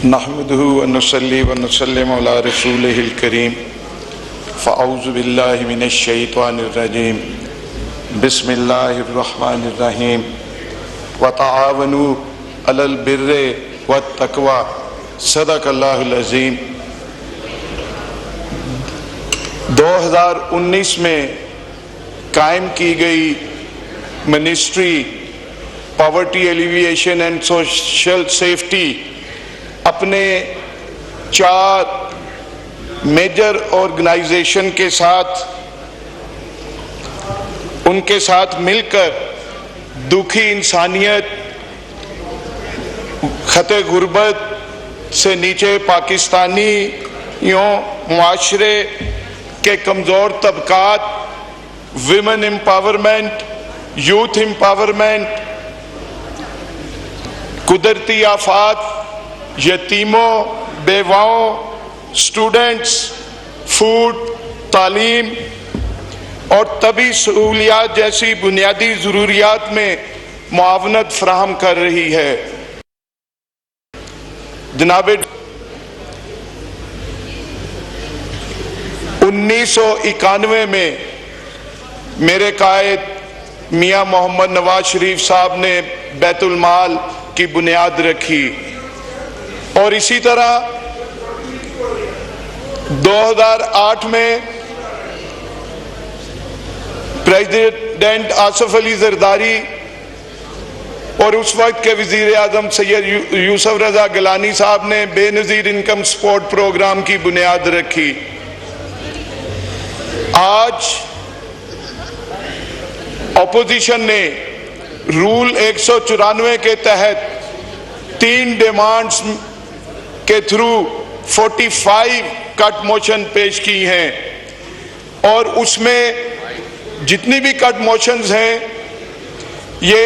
नहमदुहु व नसल्ली व नसल्लिम अला रसूलिहिल करीम फ़अऊज़ु बिल्लाहि मिनश शैतानिर रजीम बिस्मिल्लाहिर रहमानिर रहीम व तआवनु अलल बिर्रि व तक़वा सदक़ल्लाहुल अज़ीम। 2019 में कायम की गई ministry poverty alleviation and social safety अपने 4 मेजर ऑर्गेनाइजेशन के साथ उनके साथ मिलकर दुखी इंसानियत, खते गुर्बत से नीचे पाकिस्तानियों मुआशरे के कमज़ोर तबकात, विमेन एम्पावरमेंट, यूथ एम्पावरमेंट, कुदरती आफात, यतीमों, बेवाओं, स्टूडेंट्स, फूड, तालीम और तबी सहूलियात जैसी बुनियादी ज़रूरियात में मुआवनत फराहम कर रही है। जनाब 1991 में मेरे कायद मियाँ मोहम्मद नवाज शरीफ साहब ने बैतुल माल की बुनियाद रखी और इसी तरह 2008 में प्रेसिडेंट आसिफ अली जरदारी और उस वक्त के वजीर आजम सैयद यूसुफ रजा गिलानी साहब ने बेनज़ीर इनकम सपोर्ट प्रोग्राम की बुनियाद रखी। आज ऑपोजिशन ने रूल 194 के तहत 3 डिमांड्स के थ्रू 45 कट मोशन पेश की हैं और उसमें जितनी भी कट मोशंस हैं ये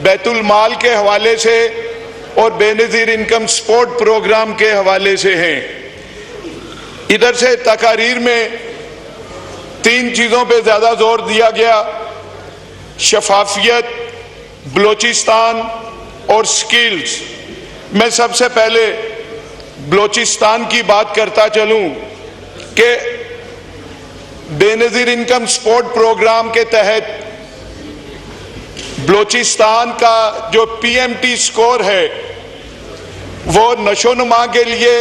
बैतुल माल के हवाले से और बेनज़ीर इनकम सपोर्ट प्रोग्राम के हवाले से हैं। इधर से तकारीर में 3 चीज़ों पे ज़्यादा जोर दिया गया: शफाफियत, बलोचिस्तान और स्किल्स। मैं सबसे पहले बलोचिस्तान की बात करता चलूं कि बेनज़ीर इनकम सपोर्ट प्रोग्राम के तहत बलोचिस्तान का जो पीएमटी स्कोर है वो नशोनुमा के लिए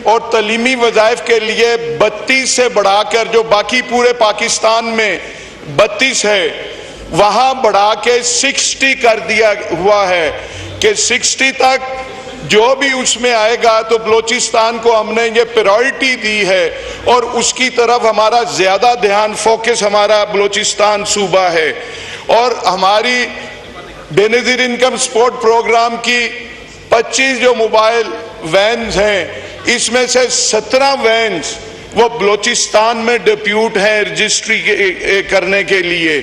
और तलीमी वज़ाइफ के लिए 32 से बढ़ाकर, जो बाकी पूरे पाकिस्तान में 32 है, वहां बढ़ा के 60 कर दिया हुआ है कि 60 तक जो भी उसमें आएगा तो बलोचिस्तान को हमने ये प्रायोरिटी दी है और उसकी तरफ हमारा ज्यादा ध्यान, फोकस हमारा बलोचिस्तान सूबा है। और हमारी बेनज़ीर इनकम सपोर्ट प्रोग्राम की 25 जो मोबाइल वैन्स हैं, इसमें से 17 वैन्स वो बलोचिस्तान में डिप्यूट हैं रजिस्ट्री करने के लिए।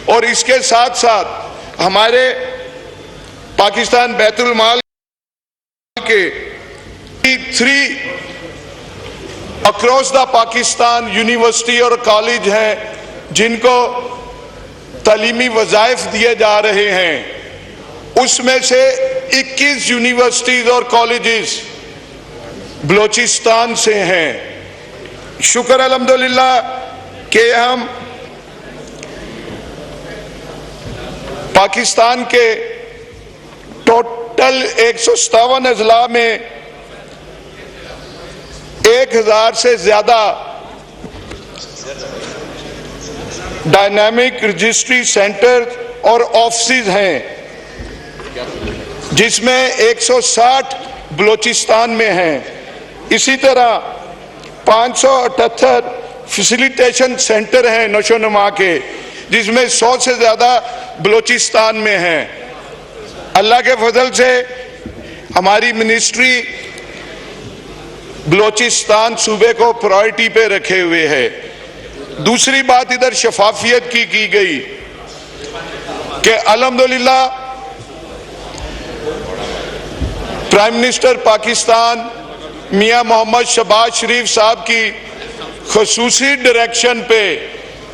और इसके साथ साथ हमारे पाकिस्तान बैतुल माल के 3 अक्रॉस द पाकिस्तान यूनिवर्सिटी और कॉलेज हैं जिनको तालीमी वज़ाइफ दिए जा रहे हैं। उसमें से 21 यूनिवर्सिटीज और कॉलेजेस बलोचिस्तान से हैं। शुक्र अल्हम्दुलिल्लाह कि हम पाकिस्तान के टोटल 157 अजला में 1000 से ज्यादा डायनामिक रजिस्ट्री सेंटर और ऑफिस हैं, जिसमें 160 बलोचिस्तान में हैं। इसी तरह 578 फैसिलिटेशन सेंटर हैं नशोनुमा के, जिसमें 100 से ज्यादा बलोचिस्तान में हैं। अल्लाह के फजल से हमारी मिनिस्ट्री बलोचिस्तान सूबे को प्रायोरिटी पे रखे हुए है। दूसरी बात इधर शफाफियत की गई कि अल्हम्दुलिल्लाह प्राइम मिनिस्टर पाकिस्तान मियां मोहम्मद शहबाज शरीफ साहब की खुसूसी डायरेक्शन पे,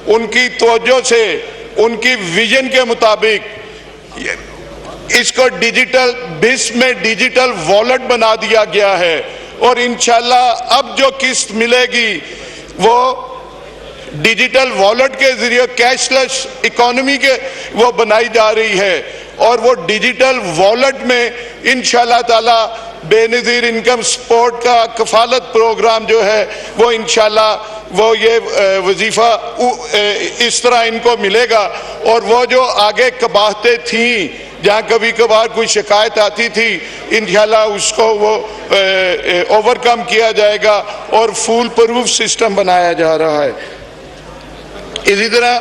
उनकी तवज्जो से, उनकी विजन के मुताबिक इसको डिजिटल बिस में डिजिटल वॉलेट बना दिया गया है और इंशाल्लाह अब जो किस्त मिलेगी वो डिजिटल वॉलेट के जरिए कैशलेस इकोनॉमी के वो बनाई जा रही है और वो डिजिटल वॉलेट में इंशाल्लाह ताला बेनज़ीर इनकम सपोर्ट का कफालत प्रोग्राम जो है वो इंशाल्लाह वो ये वजीफा इस तरह इनको मिलेगा और वो जो आगे कबाहतें थीं जहाँ कभी कभार कोई शिकायत आती थी इंशाल्लाह उसको वो ओवरकम किया जाएगा और फुल प्रूफ सिस्टम बनाया जा रहा है। इसी तरह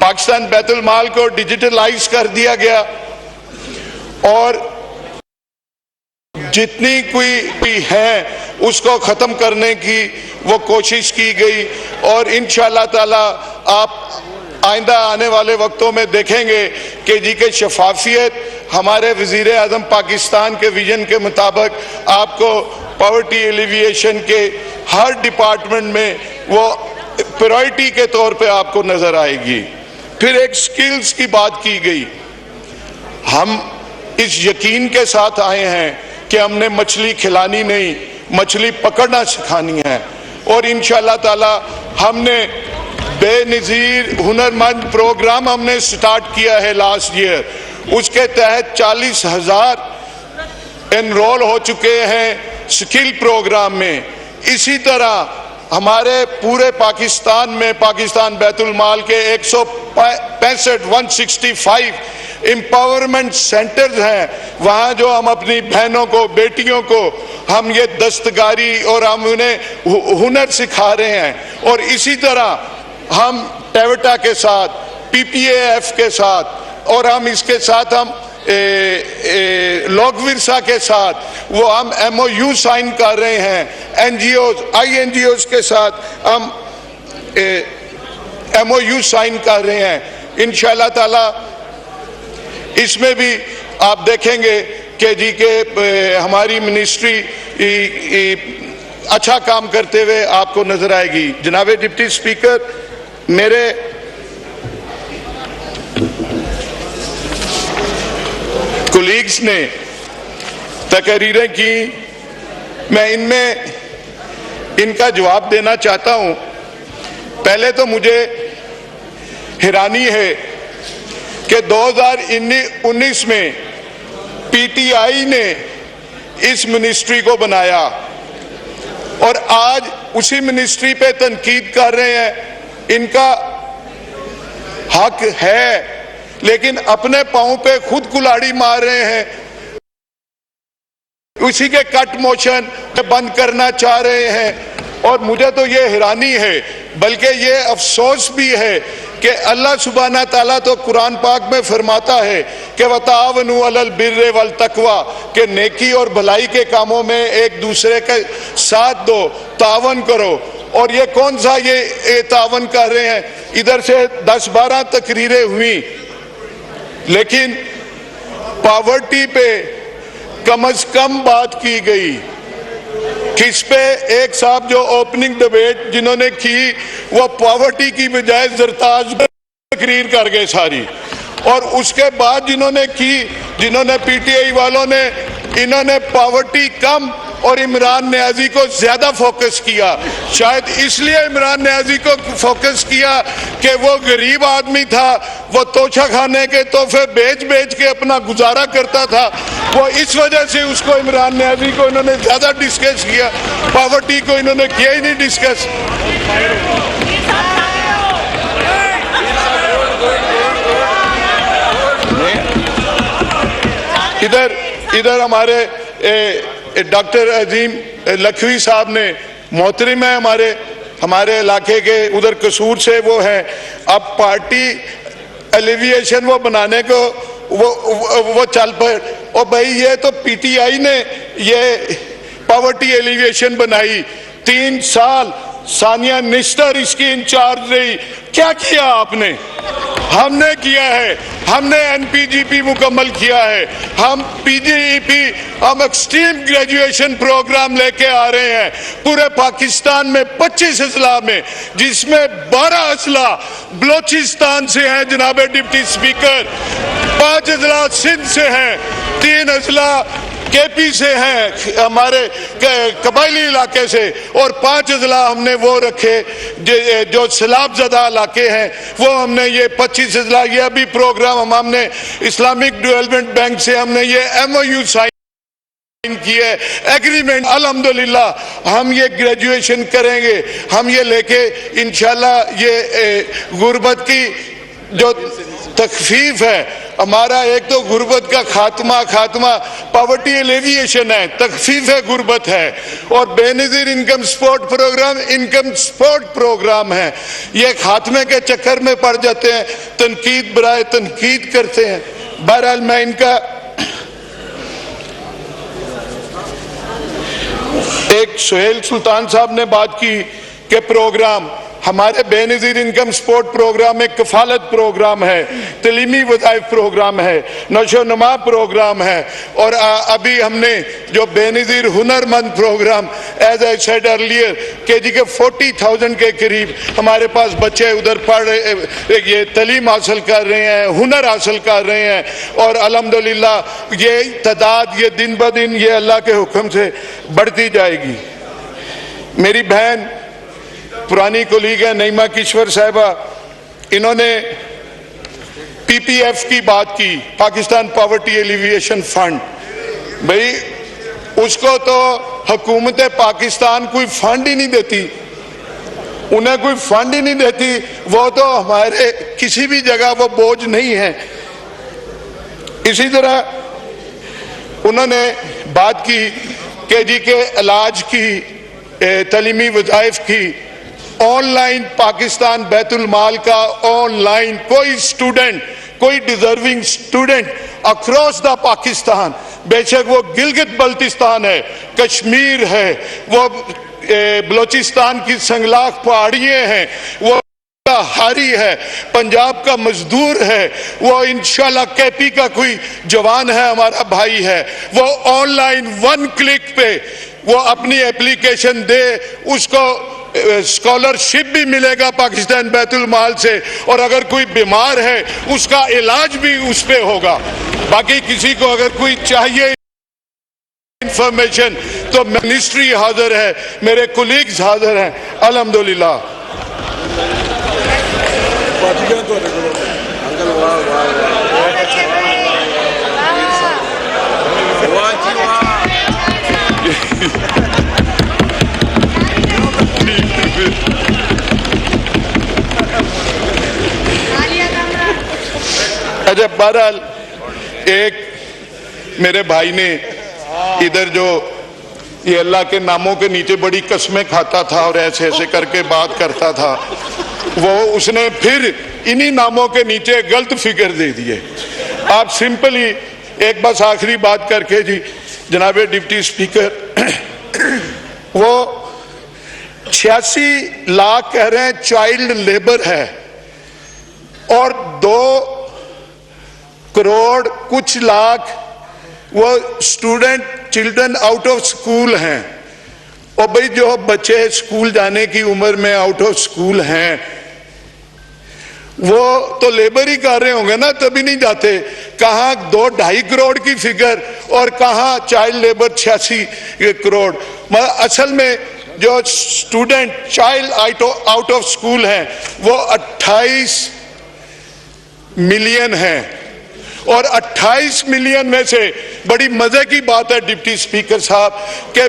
पाकिस्तान बैतुल माल को डिजिटलाइज कर दिया गया और जितनी कोई है उसको ख़त्म करने की वो कोशिश की गई और इंशाअल्लाह ताला आप आइंदा आने वाले वक्तों में देखेंगे कि जी के शफाफियत हमारे वज़ीर आज़म पाकिस्तान के विजन के मुताबिक आपको पॉवर्टी एलिविएशन के हर डिपार्टमेंट में वो प्रायोरिटी के तौर पे आपको नज़र आएगी। फिर एक स्किल्स की बात की गई। हम इस यकीन के साथ आए हैं कि हमने मछली खिलानी नहीं, मछली पकड़ना सिखानी है और इंशाअल्लाह ताला हमने बेनज़ीर हुनरमंद प्रोग्राम हमने स्टार्ट किया है लास्ट ईयर। उसके तहत 40,000 एनरोल हो चुके हैं स्किल प्रोग्राम में। इसी तरह हमारे पूरे पाकिस्तान में पाकिस्तान बैतुल माल के 165 एम्पावरमेंट सेंटर्स हैं, वहाँ जो हम अपनी बहनों को बेटियों को हम ये दस्तकारी और हम उन्हें हुनर सिखा रहे हैं। और इसी तरह हम टेवटा के साथ PPAF के साथ और हम इसके साथ हम लोकविरसा के साथ वो हम MOU साइन कर रहे हैं। NGOs INGOs के साथ हम MOU साइन कर रहे हैं। इंशाअल्लाह ताला इसमें भी आप देखेंगे कि जी के हमारी मिनिस्ट्री अच्छा काम करते हुए आपको नजर आएगी। जनाब डिप्टी स्पीकर, मेरे कोलीग्स ने तकरीरें की, मैं इनमें इनका जवाब देना चाहता हूं। पहले तो मुझे हैरानी है कि 2019 में PTI ने इस मिनिस्ट्री को बनाया और आज उसी मिनिस्ट्री पे तनकीद कर रहे हैं। इनका हक है लेकिन अपने पांव पे खुद कुल्हाड़ी मार रहे हैं। उसी के कट मोशन बंद करना चाह रहे हैं और मुझे तो ये हैरानी है, बल्कि ये अफसोस भी है कि अल्लाह सुब्हाना ताला तो कुरान पाक में फरमाता है कि वतावनु अलल बिर्रे वल तकवा, के नेकी और भलाई के कामों में एक दूसरे के साथ दो, तावन करो। और ये कौन सा ये तावन कर रहे हैं? इधर से 10-12 तकरीरें हुई लेकिन पॉवर्टी पे कम से कम बात की गई। किस पे? एक साहब जो ओपनिंग डिबेट जिन्होंने की वो पॉवर्टी की बजाय जरताज तकरीर कर गए सारी, और उसके बाद जिन्होंने PTI वालों ने इन्होंने पॉवर्टी कम और इमरान नियाजी को ज्यादा फोकस किया। शायद इसलिए इमरान नियाजी को फोकस किया कि वो गरीब आदमी था, वो तोशा खाने के तोहफे बेच बेच के अपना गुजारा करता था, वो इस वजह से उसको इमरान नियाजी को इन्होंने ज्यादा डिस्कस किया, पॉवर्टी को इन्होंने किया ही नहीं डिस्कस। इधर हमारे डॉक्टर अजीम लखवी साहब ने, मोहतरम है हमारे इलाके के, उधर कसूर से वो हैं। अब पार्टी एलिविएशन वो बनाने को वो चल पड़े। और भाई ये तो PTI ने ये पॉवर्टी एलिविएशन बनाई, 3 साल सानिया निस्टर इसकी इंचार्ज रही। क्या किया आपने? हमने किया है, हमने NPGP मुकम्मल किया है, हम PGEP, हम एक्सट्रीम ग्रेजुएशन प्रोग्राम लेके आ रहे हैं पूरे पाकिस्तान में 25 अजला में, जिसमें 12 अजला बलोचिस्तान से हैं। जनाब डिप्टी स्पीकर, 5 अजला सिंध से हैं, 3 अजला केपी से हैं, हमारे कबायली इलाके से, और 5 अजला हमने वो रखे जो सैलाब ज़दा इलाके हैं, वो हमने ये 25 अजला, ये अभी प्रोग्राम हमने इस्लामिक डेवलपमेंट बैंक से हमने ये MOU साइन किए, एग्रीमेंट। अल्हम्दुलिल्लाह हम ये ग्रेजुएशन करेंगे, हम ये लेके इंशाल्लाह ये गुर्बत की जो तखफीफ है हमारा, एक तो गुर्बत का खात्मा पॉवर्टी एलिविएशन है, तखफीफ है गुर्बत है, और बेनज़ीर इनकम सपोर्ट प्रोग्राम है। ये खात्मे के चक्कर में पड़ जाते हैं, तनकीद बराए तनकीद करते हैं। बहरहाल मैं इनका एक सुहेल सुल्तान साहब ने बात की कि प्रोग्राम हमारे बेनज़ीर इनकम सपोर्ट प्रोग्राम एक कफालत प्रोग्राम है, तलीमी वज़ाइफ प्रोग्राम है, नशोनुमा प्रोग्राम है, और अभी हमने जो Benazir Hunarmand program as I said earlier KG के 40,000 के करीब हमारे पास बच्चे उधर पढ़ रहे, ये तलीम हासिल कर रहे हैं, हुनर हासिल कर रहे हैं, और अल्हम्दुलिल्लाह ये तादाद ये दिन ब दिन ये अल्लाह के हुक्म से बढ़ती जाएगी। मेरी बहन पुरानी कोलीग है नईमा किश्वर साहिबा, इन्होंने PPF की बात की, पाकिस्तान पॉवर्टी एलिविएशन फंड। भाई उसको तो हुकूमत पाकिस्तान कोई फंड ही नहीं देती, उन्हें कोई फंड ही नहीं देती, वो तो हमारे किसी भी जगह वो बोझ नहीं है। इसी तरह उन्होंने बात की KG के इलाज की, तलीमी वज़ाइफ की, ऑनलाइन पाकिस्तान बैतुल माल का ऑनलाइन कोई स्टूडेंट, कोई deserving student across the Pakistan, बेशक वो गिलगित बल्तिस्तान है, कश्मीर है, वो बलोचिस्तान की संगलाख पहाड़ियाँ हैं, वो हारी है, पंजाब का मजदूर है, वो इंशाल्लाह KP का कोई जवान है, हमारा भाई है, वो ऑनलाइन 1 क्लिक पे वो अपनी एप्लीकेशन दे, उसको स्कॉलरशिप भी मिलेगा पाकिस्तान बैतुल माल से, और अगर कोई बीमार है उसका इलाज भी उस पे होगा। बाकी किसी को अगर कोई चाहिए इंफॉर्मेशन तो मिनिस्ट्री हाजिर है, मेरे कोलीग्स हाजिर हैं, अल्हम्दुलिल्लाह। अच्छा, बहरहाल एक मेरे भाई ने इधर जो ये अल्लाह के नामों के नीचे बड़ी कस्में खाता था और ऐसे ऐसे करके बात करता था, वो उसने फिर इन्हीं नामों के नीचे गलत फिगर दे दिए। आप सिंपली एक बस आखिरी बात करके जी, जनाबे डिप्टी स्पीकर, वो 86 लाख कह रहे हैं चाइल्ड लेबर है, और 2 करोड़ कुछ लाख वो student children out of school हैं। और भाई जो बच्चे स्कूल जाने की उम्र में आउट ऑफ स्कूल हैं वो तो लेबर ही कर रहे होंगे ना, तभी नहीं जाते। कहाँ 2-2.5 करोड़ की फिगर और कहाँ चाइल्ड लेबर 86 करोड़। मतलब असल में जो student child out of school हैं वो 28 मिलियन हैं, और 28 मिलियन में से बड़ी मजे की बात है डिप्टी स्पीकर साहब के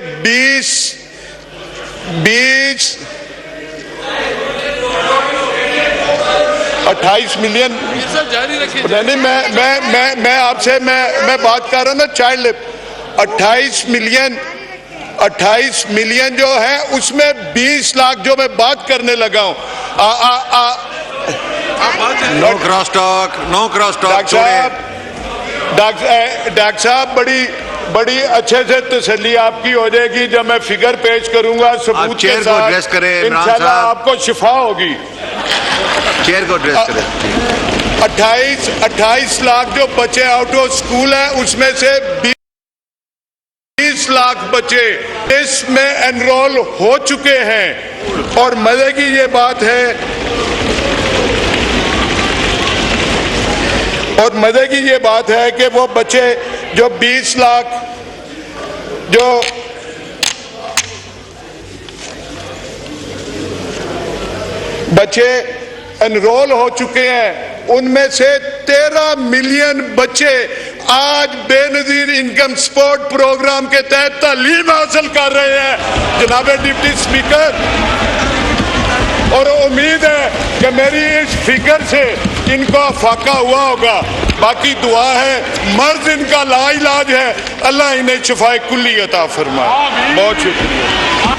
28 मिलियन नहीं, मैं आपसे मैं बात कर रहा हूं ना चाइल्ड 28 मिलियन जो है उसमें 20 लाख जो मैं बात करने लगा हूं। नो क्रॉस टॉक डॉक्टर साहब बड़ी अच्छे से तसल्ली आपकी हो जाएगी जब मैं फिगर पेश करूंगा सबूत के साथ, इंशाल्लाह आपको शिफा होगी। चेयर को एड्रेस करें। 28 लाख जो बच्चे आउट ऑफ स्कूल हैं उसमें से 20 लाख बच्चे इसमें एनरोल हो चुके हैं। और मजे की ये बात है, और मजे की ये बात है कि वो बच्चे जो 20 लाख जो बच्चे एनरोल हो चुके हैं उनमें से 13 मिलियन बच्चे आज बेनजीर इनकम सपोर्ट प्रोग्राम के तहत तालीम हासिल कर रहे हैं जनाब डिप्टी स्पीकर। और उम्मीद है कि मेरी इस फिक्र से इनको फाका हुआ होगा। बाकी दुआ है, मर्ज इनका लाइलाज है, अल्लाह इन्हें शफाए कुल्ली अता फरमाए। बहुत शुक्रिया।